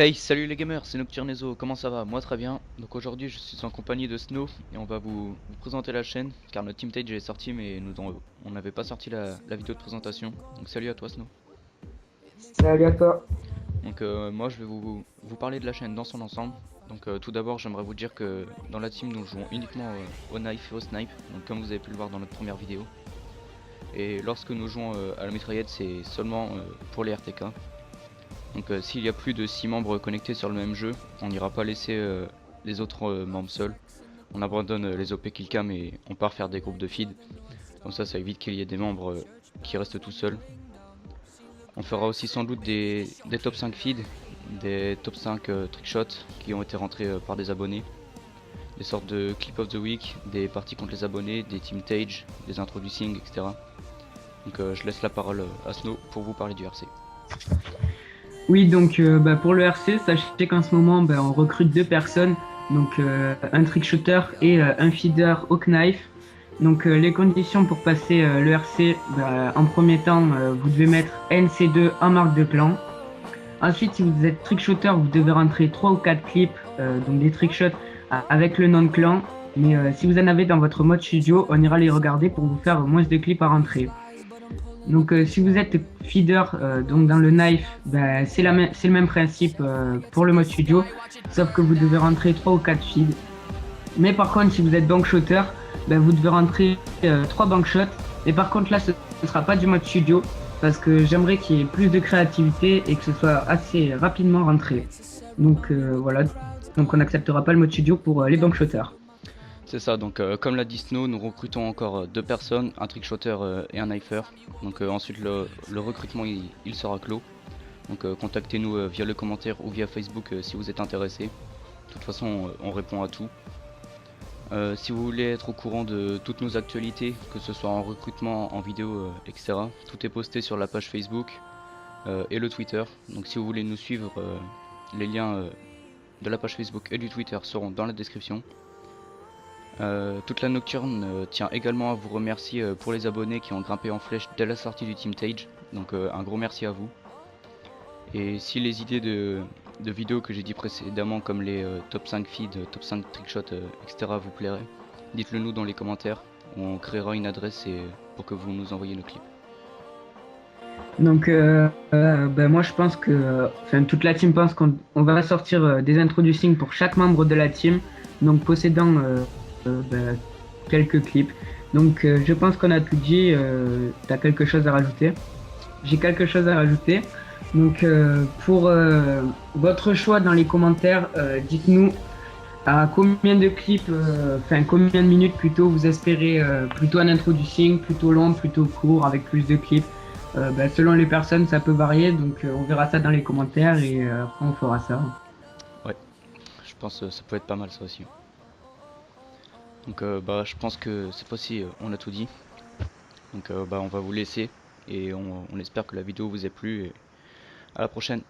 Hey, salut les gamers, c'est Nocturnezo, comment ça va? Moi très bien. Donc aujourd'hui je suis en compagnie de Snow et on va vous présenter la chaîne car notre team Tage est sorti mais on n'avait pas sorti la vidéo de présentation. Donc salut à toi Snow. Salut à toi. Donc moi je vais vous parler de la chaîne dans son ensemble. Donc tout d'abord j'aimerais vous dire que dans la team nous jouons uniquement au knife et au snipe. Donc comme vous avez pu le voir dans notre première vidéo. Et lorsque nous jouons à la mitraillette c'est seulement pour les RTK. Donc s'il y a plus de 6 membres connectés sur le même jeu, on n'ira pas laisser les autres membres seuls. On abandonne les OP killcam et on part faire des groupes de feed. Comme ça évite qu'il y ait des membres qui restent tout seuls. On fera aussi sans doute des top 5 feed, des top 5 trickshots qui ont été rentrés par des abonnés. Des sortes de clip of the week, des parties contre les abonnés, des team tage, des introducing, etc. Donc je laisse la parole à Snow pour vous parler du RC. Oui, donc pour le RC, sachez qu'en ce moment, on recrute deux personnes, donc un trick shooter et un feeder au knife. Donc les conditions pour passer le RC, en premier temps, vous devez mettre NC2 en marque de clan. Ensuite, si vous êtes trick shooter, vous devez rentrer 3 ou 4 clips, donc des trick shots avec le nom de clan. Mais si vous en avez dans votre mode studio, on ira les regarder pour vous faire moins de clips à rentrer. Donc, si vous êtes feeder donc dans le knife, c'est le même principe pour le mode studio, sauf que vous devez rentrer 3 ou 4 feeds. Mais par contre, si vous êtes bank shooter, vous devez rentrer 3 bank shots. Et par contre, là, ce ne sera pas du mode studio, parce que j'aimerais qu'il y ait plus de créativité et que ce soit assez rapidement rentré. Donc voilà, donc on n'acceptera pas le mode studio pour les bank shooters. C'est ça, donc comme l'a dit Snow, nous recrutons encore deux personnes, un trickshotter et un knifer. Donc ensuite le recrutement il sera clos. Donc contactez-nous via le commentaire ou via Facebook si vous êtes intéressé. De toute façon on répond à tout. Si vous voulez être au courant de toutes nos actualités, que ce soit en recrutement, en vidéo, etc. Tout est posté sur la page Facebook et le Twitter. Donc si vous voulez nous suivre, les liens de la page Facebook et du Twitter seront dans la description. Toute la Nocturne tient également à vous remercier pour les abonnés qui ont grimpé en flèche dès la sortie du Team Tage. Donc un gros merci à vous. Et si les idées de vidéos que j'ai dit précédemment comme les top 5 feed, top 5 trickshots, etc. vous plairaient, dites-le nous dans les commentaires. On créera une adresse pour que vous nous envoyiez nos clips. Donc, moi, je pense que, enfin, toute la team pense qu'on va sortir des introducings pour chaque membre de la team, donc possédant quelques clips. Donc, je pense qu'on a tout dit. Tu as quelque chose à rajouter? J'ai quelque chose à rajouter. Donc, pour votre choix dans les commentaires, dites-nous à combien de clips, enfin, combien de minutes plutôt vous espérez, plutôt un introducing, plutôt long, plutôt court, avec plus de clips. Selon les personnes, ça peut varier, donc on verra ça dans les commentaires et après on fera ça. Ouais, je pense que ça peut être pas mal ça aussi. Donc je pense que cette fois-ci on a tout dit. Donc on va vous laisser et on espère que la vidéo vous a plu et à la prochaine.